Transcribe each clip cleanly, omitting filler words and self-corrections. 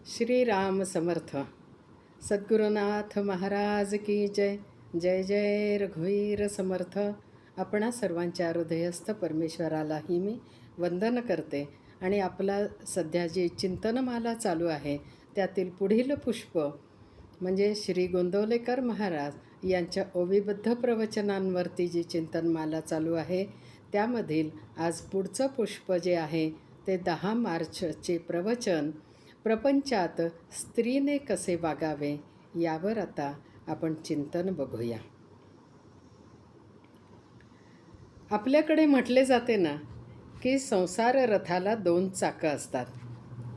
श्रीराम समर्थ. सद्गुरुनाथ महाराज की जय. जय जय रघुवीर समर्थ. आपणा सर्वांच्या हृदयस्थ परमेश्वरालाही मी वंदन करते आणि आपला सध्या जी चिंतनमाला चालू आहे त्यातील पुढील पुष्प म्हणजे श्री गोंदवलेकर महाराज यांच्या ओविबद्ध प्रवचनांवरती जी चिंतनमाला चालू आहे त्यामधील आज पुढचं पुष्प जे आहे ते 10 मार्चचे प्रवचन प्रपंचात स्त्रीने कसे वागावे यावर आता आपण चिंतन बघूया. आपल्याकडे म्हटले जाते ना की संसार रथाला 2 चाकं असतात,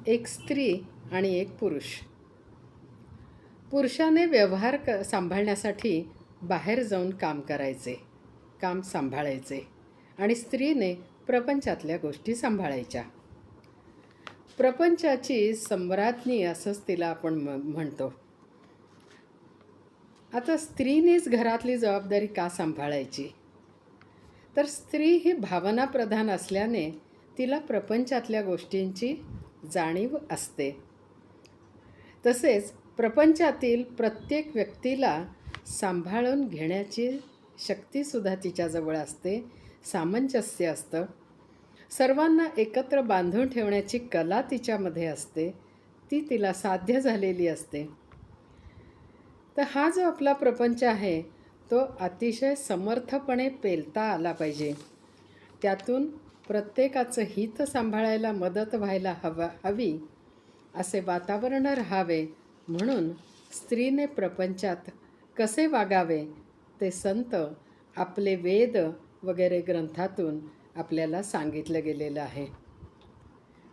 एक स्त्री आणि एक पुरुष. पुरुषाने व्यवहार सांभाळण्यासाठी बाहेर जाऊन काम करायचे, काम सांभाळायचे आणि स्त्रीने प्रपंचातल्या गोष्टी सांभाळायच्या. प्रपंचाची सम्राज्ञी असंच तिला आपण म्हणतो. आता स्त्रीनेच घरातली जबाबदारी का सांभाळायची? तर स्त्री ही भावनाप्रधान असल्याने तिला प्रपंचातल्या गोष्टींची जाणीव असते. तसेच प्रपंचातील प्रत्येक व्यक्तीला सांभाळून घेण्याची शक्तीसुद्धा तिच्याजवळ असते, सामंजस्य असतं. सर्वांना एकत्र बांधून ठेवण्याची कला तिच्यामध्ये असते, ती तिला साध्य झालेली असते. तर हा जो आपला प्रपंच आहे तो अतिशय समर्थपणे पेलता आला पाहिजे. त्यातून प्रत्येकाचं हित सांभाळायला मदत व्हायला हवी असे वातावरण राहावे म्हणून स्त्रीने प्रपंचात कसे वागावे ते संत आपले वेद वगैरे ग्रंथातून आपल्याला सांगितलं गेलेलं आहे.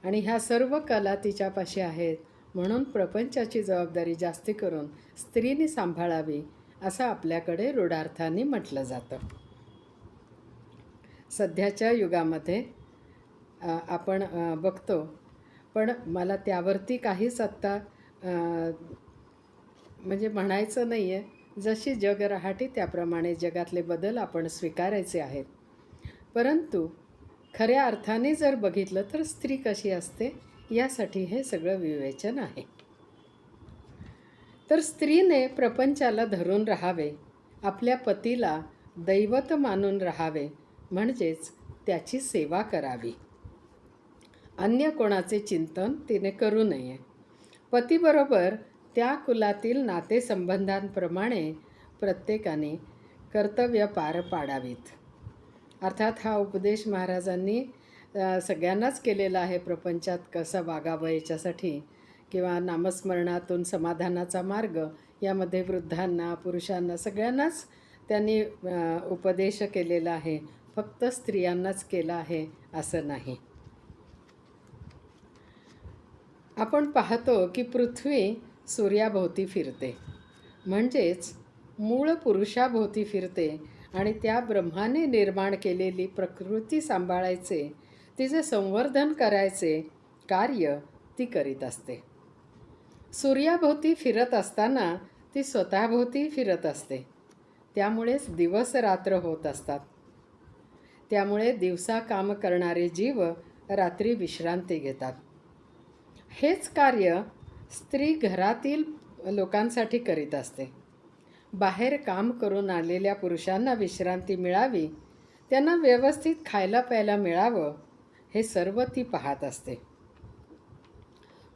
आणि ह्या सर्व कला तिच्यापाशी आहेत म्हणून प्रपंचाची जबाबदारी जास्ती करून स्त्रीने सांभाळावी असं आपल्याकडे रूढार्थाने म्हटलं जातं. सध्याच्या युगामध्ये आपण बघतो, पण मला त्यावरती काहीच आत्ता म्हणजे म्हणायचं नाही आहे. जशी जग राहाटी त्याप्रमाणे जगातले बदल आपण स्वीकारायचे आहेत. परंतु खऱ्या अर्थाने जर बघितलं तर स्त्री कशी असते यासाठी हे सगळं विवेचन आहे. तर स्त्रीने प्रपंचाला धरून राहावे, आपल्या पतीला दैवत मानून राहावे, म्हणजेच त्याची सेवा करावी. अन्य कोणाचे चिंतन तिने करू नये. पतीबरोबर त्या कुलातील नातेसंबंधांप्रमाणे प्रत्येकाने कर्तव्य पार पाडावीत. अर्थात हा उपदेश महाराजांनी सगळ्यांनाच केलेला आहे प्रपंचात कसं वागावं याच्यासाठी, किंवा नामस्मरणातून समाधानाचा मार्ग यामध्ये वृद्धांना पुरुषांना सगळ्यांनाच त्यांनी उपदेश केलेला आहे. फक्त स्त्रियांनाच केला आहे असं नाही. आपण पाहतो की पृथ्वी सूर्याभोवती फिरते, म्हणजेच मूळ पुरुषाभोवती फिरते आणि त्या ब्रह्माने निर्माण केलेली प्रकृती सांभाळायचे, तिचे संवर्धन करायचे कार्य ती करीत असते. सूर्याभोवती फिरत असताना ती स्वतःभोवती फिरत असते. त्यामुळेच दिवस रात्र होत असतात. त्यामुळे दिवसा काम करणारे जीव रात्री विश्रांती घेतात. हेच कार्य स्त्री घरातील लोकांसाठी करीत असते. बाहेर काम करून आलेल्या पुरुषांना विश्रांती मिळावी, त्यांना व्यवस्थित खायला प्यायला मिळावं, हे सर्व ती पाहत असते.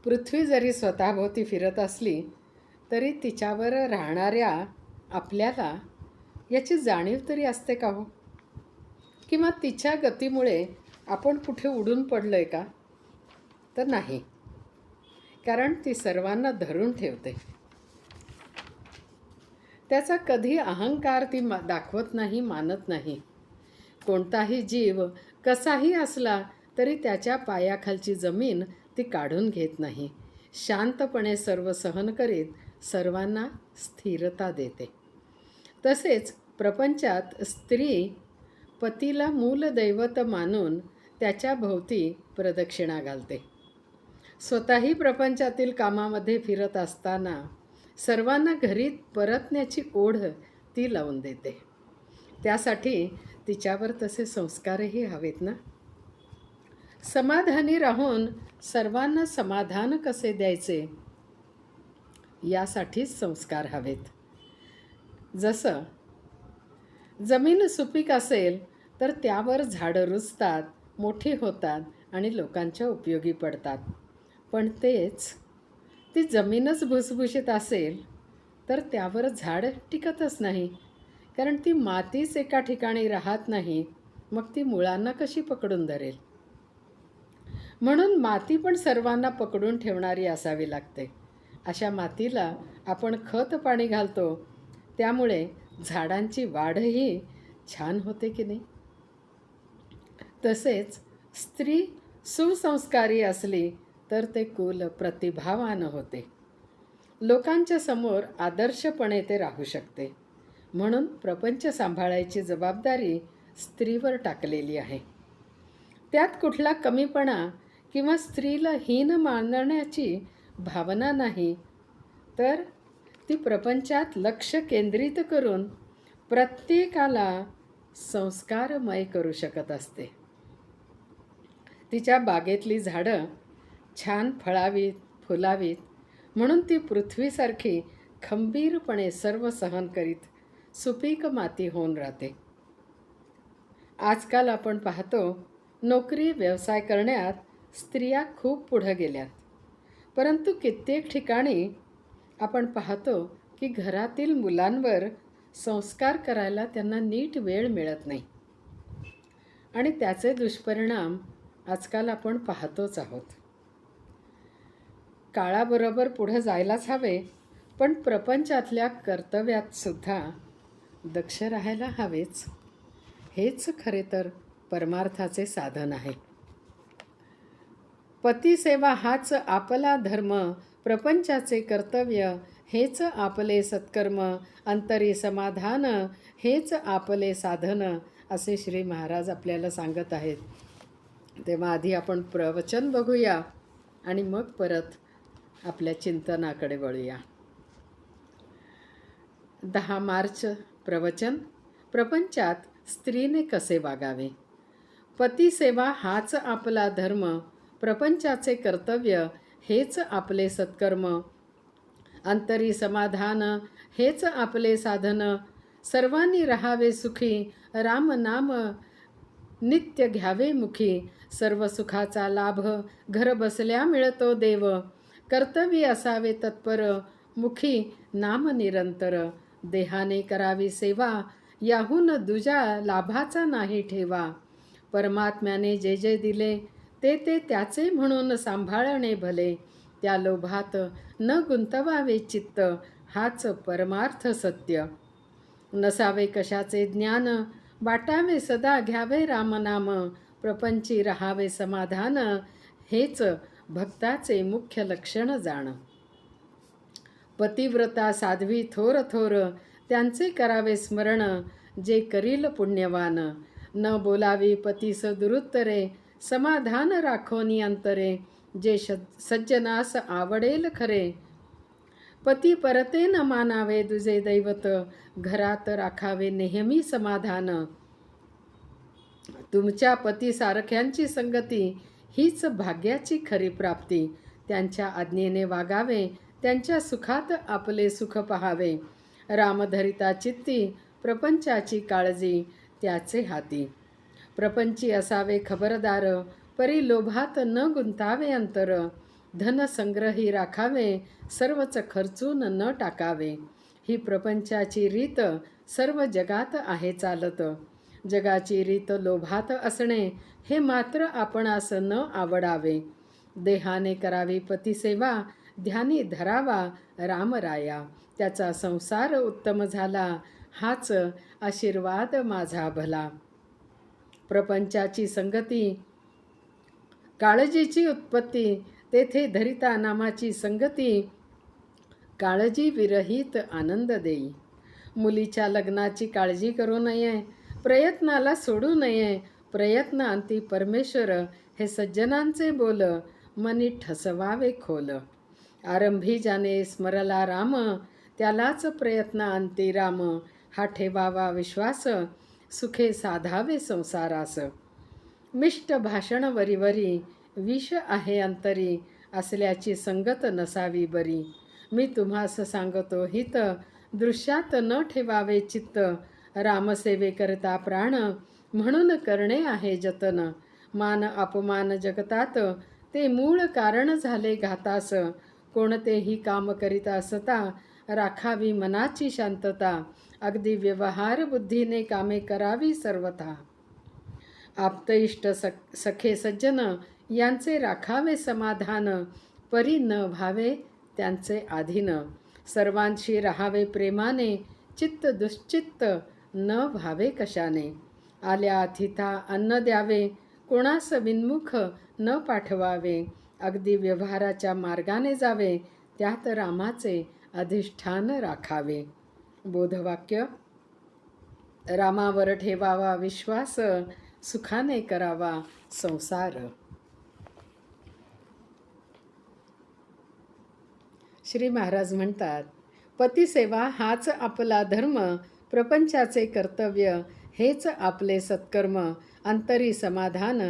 पृथ्वी जरी स्वतःभोवती फिरत असली तरी तिच्यावर राहणाऱ्या आपल्याला याची जाणीव तरी असते का हो? किंवा तिच्या गतीमुळे आपण कुठे उडून पडलोय का? तर नाही, कारण ती सर्वांना धरून ठेवते. त्याचा कधी अहंकार ती दाखवत नाही, मानत नाही. कोणताही जीव कसाही असला तरी त्याच्या पायाखालची जमीन ती काढून घेत नाही. शांतपणे सर्व सहन करीत सर्वांना स्थिरता देते. तसेच प्रपंचात स्त्री पतीला मूलदैवत मानून त्याच्या भोवती प्रदक्षिणा घालते. स्वतःही प्रपंचातील कामामध्ये फिरत असताना सर्वांना घरी परतण्याची ओढ ती लावून देते. त्यासाठी तिच्यावर तसे संस्कारही हवेत ना. समाधानी राहून सर्वांना समाधान कसे द्यायचे यासाठीच संस्कार हवेत. जसं जमीन सुपीक असेल तर त्यावर झाडं रुजतात, मोठी होतात आणि लोकांच्या उपयोगी पडतात. पण ती जमीनच भुसभुशीत असेल तर त्यावर झाड टिकतच नाही, कारण ती मातीच एका ठिकाणी राहत नाही. मग ती मुळांना कशी पकडून धरेल? म्हणून माती पण सर्वांना पकडून ठेवणारी असावी लागते. अशा मातीला आपण खत पाणी घालतो, त्यामुळे झाडांची वाढही छान होते की नाही? तसेच स्त्री सुसंस्कारी असली तर ते कुल प्रतिभावान होते. लोकांच्या समोर आदर्शपणे ते राहू शकते. म्हणून प्रपंच सांभाळायची जबाबदारी स्त्रीवर टाकलेली आहे. त्यात कुठला कमीपणा किंवा स्त्रीला हीन मानण्याची भावना नाही, तर ती प्रपंचात लक्ष केंद्रित करून प्रत्येकाला संस्कारमय करू शकत असते. तिच्या बागेतली झाडं छान फळावीत, फुलावीत म्हणून ती पृथ्वीसारखी खंबीरपणे सर्व सहन करीत सुपीक माती होऊन राहते. आजकाल आपण पाहतो, नोकरी व्यवसाय करण्यात स्त्रिया खूप पुढे गेल्यात. परंतु कित्येक ठिकाणी आपण पाहतो की घरातील मुलांवर संस्कार करायला त्यांना नीट वेळ मिळत नाही आणि त्याचे दुष्परिणाम आजकाल आपण पाहतोच आहोत. काळाबरोबर पुढे जायलाच हवे, पण प्रपंचातल्या कर्तव्यात सुद्धा दक्ष राहायला हवेच. हेच खरे तर परमार्थाचे साधन आहे. पतिसेवा हाच आपला धर्म, प्रपंचाचे कर्तव्य हेच आपले सत्कर्म, अंतरी समाधान हेच आपले साधन, असे श्री महाराज आपल्याला सांगत आहेत. तेव्हा आधी आपण प्रवचन बघूया आणि मग परत आपल्या चिंतनाकडे वळूया. 10 मार्च प्रवचन. प्रपंचात स्त्रीने कसे वागावे. पतिसेवा हाच आपला धर्म, प्रपंचाचे कर्तव्य हेच आपले सत्कर्म, अंतरी समाधान हेच आपले साधन, सर्वांनी राहावे सुखी, राम नाम नित्य घ्यावे मुखी, सर्व सुखाचा लाभ घर बसल्या मिळतो देव, कर्तव्य असावे तत्पर, मुखी नाम निरंतर, देहाने करावी सेवा, याहून दुजा लाभाचा नाही ठेवा, परमात्म्याने जे जे दिले ते त्याचे म्हणून सांभाळणे भले, त्या लोभात न गुंतवावे चित्त, हाच परमार्थ सत्य, नसावे कशाचे ज्ञान, वाटावे सदा घ्यावे रामनाम, प्रपंची राहावे समाधान, हेच भक्ताचे मुख्य लक्षण जाण, पतिव्रता साध्वी थोर थोर, त्यांचे करावे स्मरण, जे करील पुण्यवान, न बोलावी पतीस दुरुत्तरे, समाधान राखोनी अंतरे, जे सज्जनास आवडेल खरे, पती परते न मानावे दुजे दैवत, घरात राखावे नेहमी समाधान, तुमच्या पतीसारख्यांची संगती हीच भाग्याची खरी प्राप्ती, त्यांच्या आज्ञेने वागावे, त्यांच्या सुखात आपले सुख पहावे, रामधरिता चित्ती, प्रपंचाची काळजी त्याचे हाती, प्रपंची असावे खबरदार, परी लोभात न गुंतावे अंतर, धनसंग्रही राखावे, सर्वच खर्चून न टाकावे, ही प्रपंचाची रीत सर्व जगात आहे चालत, जगाची रीत लोभात असणे, हे मात्र आपणास न आवडावे, देहाने करावी पतिसेवा, ध्यानी धरावा रामराया, त्याचा संसार उत्तम झाला, हाच आशीर्वाद माझा भला, प्रपंचाची संगती काळजीची उत्पत्ती, तेथे धरिता नामाची संगती, काळजी विरहित आनंद देई, मुलीच्या लग्नाची काळजी करू नये, प्रयत्नाला सोडू नये, प्रयत्न अंती परमेश्वर, हे सज्जनांचे बोल, मनी ठसवावे खोल, आरंभी ज्याने स्मरला राम, त्यालाच प्रयत्न अंती राम, हा ठेवावा विश्वास, सुखे साधावे संसारास, मिष्ट भाषण वरीवरी, विष आहे अंतरी, असल्याची संगत नसावी बरी, मी तुम्हास सांगतो हित, दृश्यात न ठेवावे चित्त, रामसेवेकरता प्राण म्हणून करणे आहे जतन. मान अपमान जगतात ते मूळ कारण झाले घातास, कोणतेही काम करीत असता राखावी मनाची शांतता, अगदी व्यवहार बुद्धीने कामे करावी सर्वथा. आप्त इष्ट सखे सज्जन यांचे राखावे समाधान, परी न व्हावे त्यांचे अधीन. सर्वांशी राहावे प्रेमाने, चित्त दुश्चित्त न व्हावे कशाने. आल्या अतिथा अन्न द्यावे, कोणास विन्मुख न पाठवावे. अगदी व्यवहाराच्या मार्गाने जावे, त्यात रामाचे अधिष्ठान राखावे. बोधवाक्य: रामावर ठेवावा विश्वास, सुखाने करावा संसार. श्री महाराज म्हणतात, पतिसेवा हाच आपला धर्म, प्रपंचाचे कर्तव्य हेच आपले सत्कर्म, अंतरी समाधान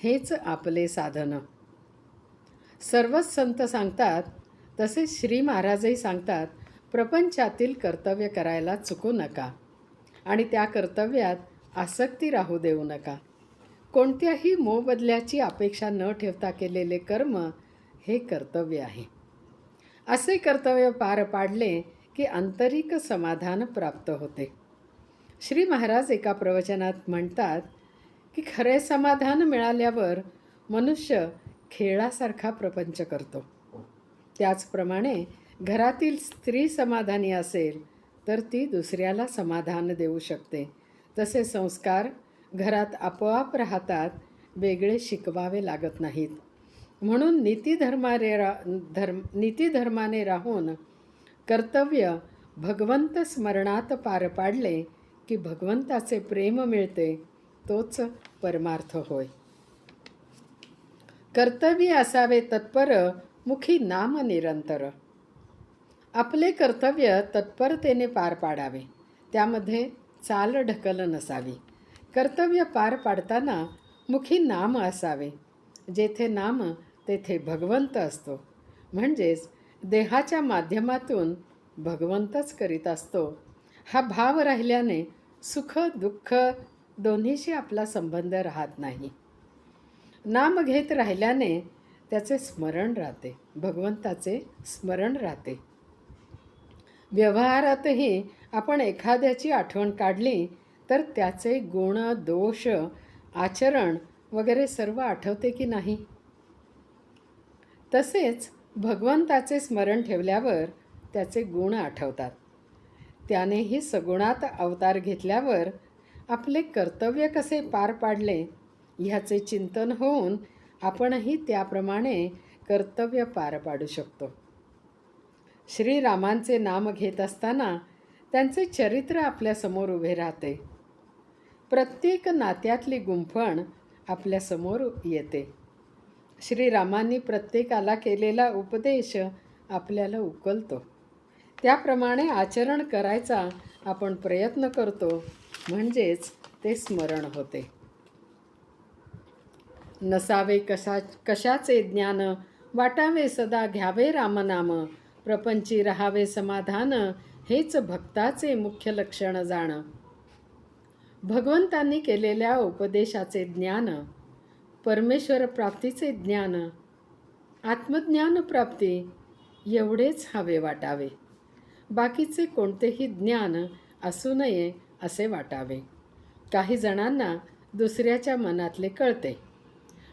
हेच आपले साधन. सर्वच संत सांगतात, तसेच श्री महाराजही सांगतात, प्रपंचातील कर्तव्य करायला चुकू नका आणि त्या कर्तव्यात आसक्ती राहू देऊ नका. कोणत्याही मोबदल्याची अपेक्षा न ठेवता केलेले कर्म हे कर्तव्य आहे. असे कर्तव्य पार पाडले की आंतरिक समाधान प्राप्त होते. श्री महाराज एका प्रवचनात म्हणतात की खरे समाधान मिळाल्यावर मनुष्य खेळासारखा प्रपंच करतो. त्याचप्रमाणे घरातील स्त्री समाधानी असेल तर ती दुसऱ्याला समाधान देऊ शकते. तसे संस्कार घरात आपोआप राहतात, वेगळे शिकवावे लागत नाहीत. म्हणून नीतिधर्माने राहून कर्तव्य भगवंत स्मरणात पार पाडले की भगवंताचे प्रेम मिळते, तोच परमार्थ होय. कर्तव्य असावे तत्पर, मुखी नाम निरंतर. आपले कर्तव्य तत्परतेने पार पाडावे, त्यामध्ये चालढकल नसावी. कर्तव्य पार पाडताना मुखी नाम असावे. जेथे नाम तेथे भगवंत असतो. म्हणजेच देहाच्या माध्यमातून भगवंतच करीत असतो. हा भाव राहिल्याने सुख दुःख दोन्हीशी आपला संबंध राहत नाही. नाम घेत राहिल्याने त्याचे स्मरण राहते, भगवंताचे स्मरण राहते. व्यवहारातही आपण एखाद्याची आठवण काढली तर त्याचे गुण दोष आचरण वगैरे सर्व आठवते की नाही. तसेच भगवंताचे स्मरण ठेवल्यावर त्याचे गुण आठवतात. त्यानेही सगुणात अवतार घेतल्यावर आपले कर्तव्य कसे पार पाडले ह्याचे चिंतन होऊन आपणही त्याप्रमाणे कर्तव्य पार पाडू शकतो. श्रीरामांचे नाम घेत असताना त्यांचे चरित्र आपल्यासमोर उभे राहते. प्रत्येक नात्यातली गुंफण आपल्यासमोर येते. श्रीरामांनी प्रत्येकाला केलेला उपदेश आपल्याला उकलतो. त्याप्रमाणे आचरण करायचा आपण प्रयत्न करतो, म्हणजेच ते स्मरण होते. नसावे कशाचे ज्ञान, वाटावे सदा घ्यावे रामनाम. प्रपंची राहावे समाधान, हेच भक्ताचे मुख्य लक्षण जाण. भगवंतांनी केलेल्या उपदेशाचे ज्ञान, परमेश्वर प्राप्तीचे ज्ञान, आत्मज्ञान प्राप्ती एवढेच हवे वाटावे. बाकीचे कोणतेही ज्ञान असू नये असे वाटावे. काही जणांना दुसऱ्याच्या मनातले कळते.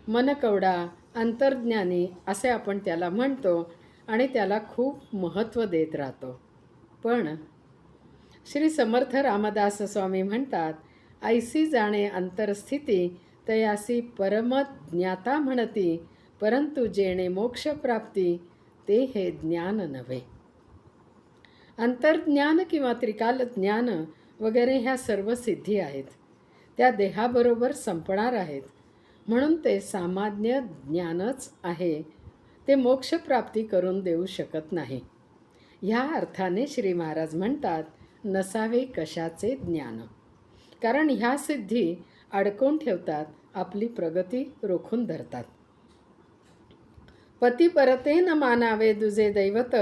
मनकवडा, अंतर्ज्ञानी असे आपण त्याला म्हणतो आणि त्याला खूप महत्त्व देत राहतो. पण श्री समर्थ रामदास स्वामी म्हणतात, ऐसी जाणे अंतरस्थिती, तयासी परमज्ञाता म्हणती. परंतु जेणे मोक्षप्राप्ती, ते हे ज्ञान नव्हे. अंतर्ज्ञान किंवा त्रिकाल ज्ञान वगैरे ह्या सर्व सिद्धी आहेत. त्या देहाबरोबर संपणार आहेत. म्हणून ते सामान्य ज्ञानच आहे. ते मोक्षप्राप्ती करून देऊ शकत नाही. ह्या अर्थाने श्री महाराज म्हणतात, नसावे कशाचे ज्ञान. कारण ह्या सिद्धी अडकवून ठेवतात, आपली प्रगती रोखून धरतात. पती परते न मानावे दुजे दैवत,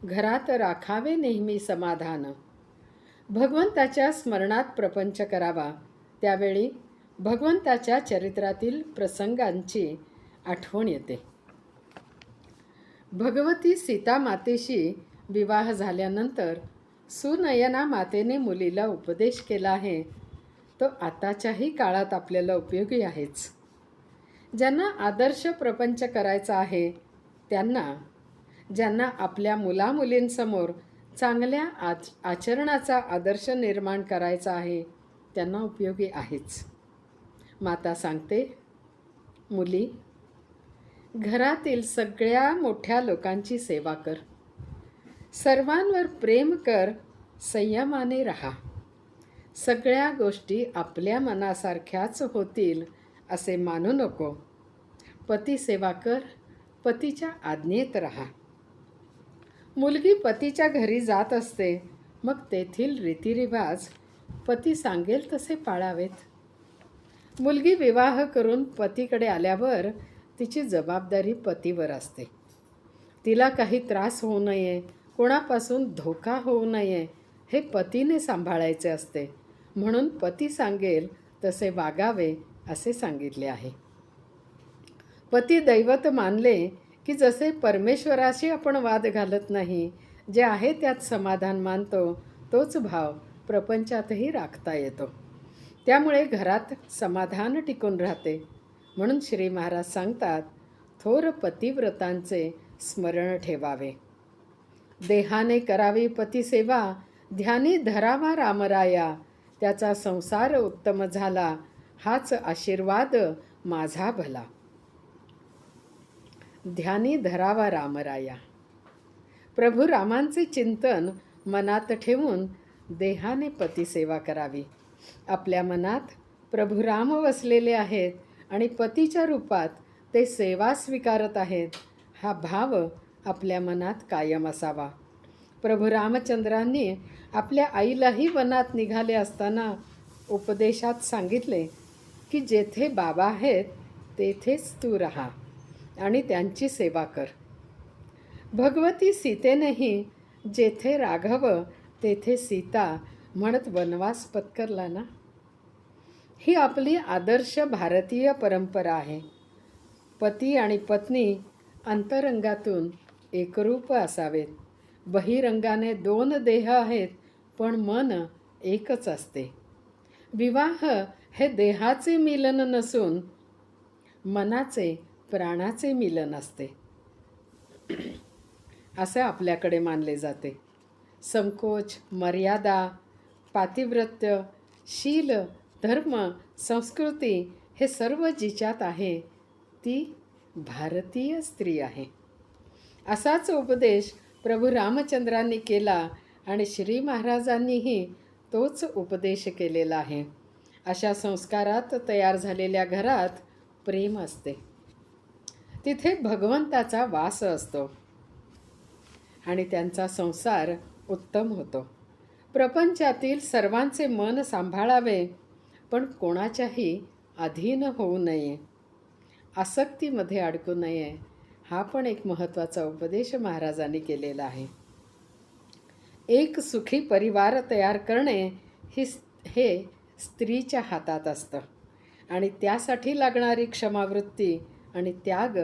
घरात राखावे नेहमी समाधान. भगवंताच्या स्मरणात प्रपंच करावा. त्यावेळी भगवंताच्या चरित्रातील प्रसंगांची आठवण येते. भगवती सीता मातेशी विवाह झाल्यानंतर सुनयना मातेने मुलीला उपदेश केला आहे, तो आताच्याही काळात आपल्याला उपयोगी आहेच. ज्यांना आदर्श प्रपंच करायचा आहे ज्यांना आपल्या मुलामुलींसमोर चांगल्या आचरणाचा आदर्श निर्माण करायचा आहे त्यांना उपयोगी आहेच. माता सांगते, मुली, घरातील सगळ्या मोठ्या लोकांची सेवा कर, सर्वांवर प्रेम कर, संयमाने राहा. सगळ्या गोष्टी आपल्या मनासारख्याच होतील असे मानू नको. पती सेवा कर, पतीच्या आज्ञेत राहा. मुलगी पतीच्या घरी जात असते, मग तेथील रीतिरिवाज पती सांगेल तसे पाळावेत. मुलगी विवाह करून पतीकडे आल्यावर तिची जबाबदारी पतीवर असते. तिला काही त्रास होऊ नये, कोणापासून धोका होऊ नये हे पतीने सांभाळायचे असते. म्हणून पती सांगेल तसे वागावे असे सांगितले आहे. पती दैवत मानले की जसे परमेश्वराशी आपण वाद घालत नाही, जे आहे त्यात समाधान मानतो, तोच भाव प्रपंचातही राखता येतो. त्यामुळे घरात समाधान टिकून राहते. म्हणून श्री महाराज सांगतात, थोर पतिव्रतांचे स्मरण ठेवावे. देहाने करावी पतिसेवा, ध्यानी धरावा रामराया. त्याचा संसार उत्तम झाला, हाच आशीर्वाद माझा भला. ध्यानी धरावा रामराया. प्रभू रामांचे चिंतन मनात ठेवून देहाने पतिसेवा करावी. आपल्या मनात प्रभू राम वसलेले आहेत आणि पतीच्या रूपात ते सेवा स्वीकारत आहेत, हा भाव आपल्या मनात कायम असावा. प्रभू रामचंद्रांनी आपल्या आईलाही वनात निघाले असताना उपदेशात सांगितले की जेथे बाबा आहेत तेथेच तू राहा आणि त्यांची सेवा कर. भगवती सीतेनेही जेथे राघव तेथे सीता म्हणत वनवास पत्करला ना. ही आपली आदर्श भारतीय परंपरा आहे. पती आणि पत्नी अंतरंगातून एकरूप असावेत. बहिरंगाने 2 देह आहेत, पण मन एकच असते. विवाह हे देहाचे मिलन नसून मनाचे, प्राणाचे मिलन असते असे आपल्याकडे मानले जाते. संकोच, मर्यादा, पातिव्रत्य, शील, धर्म, संस्कृती हे सर्व जिच्यात आहे ती भारतीय स्त्री आहे. असाच उपदेश प्रभू रामचंद्रांनी केला आणि श्री महाराजांनीही तोच उपदेश केलेला आहे. अशा संस्कारात तयार झालेल्या घरात प्रेम असते. तिथे भगवंताचा वास असतो आणि त्यांचा संसार उत्तम होतो. प्रपंचातील सर्वांचे मन सांभाळावे, पण कोणाच्याही अधीन होऊ नये, आसक्तीमध्ये अडकू नये. हा पण एक महत्त्वाचा उपदेश महाराजांनी केलेला आहे. एक सुखी परिवार तयार करणे हे स्त्रीच्या हातात असतं आणि त्यासाठी लागणारी क्षमावृत्ती आणि त्याग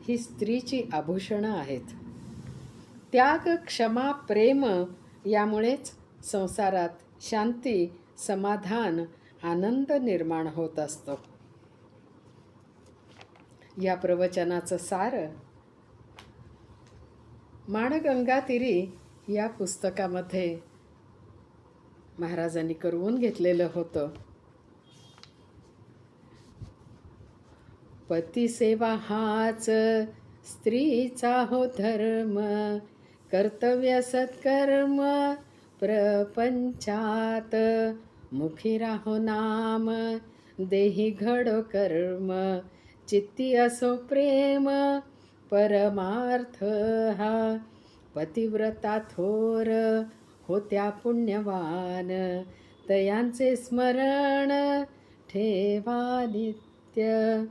ही स्त्रीची आभूषणं आहेत. त्याग, क्षमा, प्रेम यामुळेच संसारात शांती, समाधान, आनंद निर्माण होत असतो. या प्रवचनाचं सार माणगंगातीरी या पुस्तकामध्ये महाराजांनी करवून घेतलेलं होतं. पतिसेवा हाच स्त्रीचा हो धर्म, कर्तव्य सत्कर्म प्रपंचात. मुखी राहो नाम, देही घडो कर्म, चित्ती असो प्रेम, परमार्थ हा. पतिव्रता थोर होत्या पुण्यवान, तयांचे स्मरण ठेवा नित्य.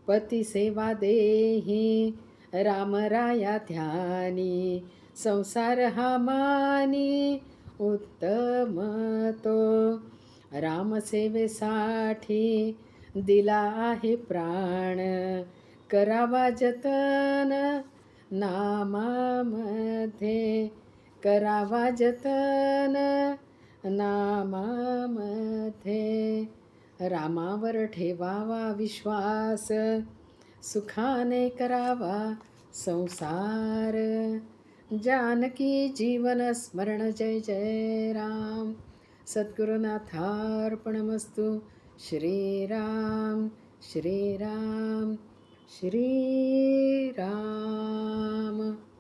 पतिसेवा देही रामराया ध्यानी, संसार हा मानी उत्तम तो, रामसेवेसाठी दिला आहे प्राण, करावा जतन नामामध्ये, करावा जतन नामामध्ये. रामावर ठेवावा विश्वास, सुखाने करावा संसार. जानकी जीवन स्मरण जय जय राम. सद्गुरुनाथार्पणमस्तु. श्रीराम श्रीराम श्रीराम.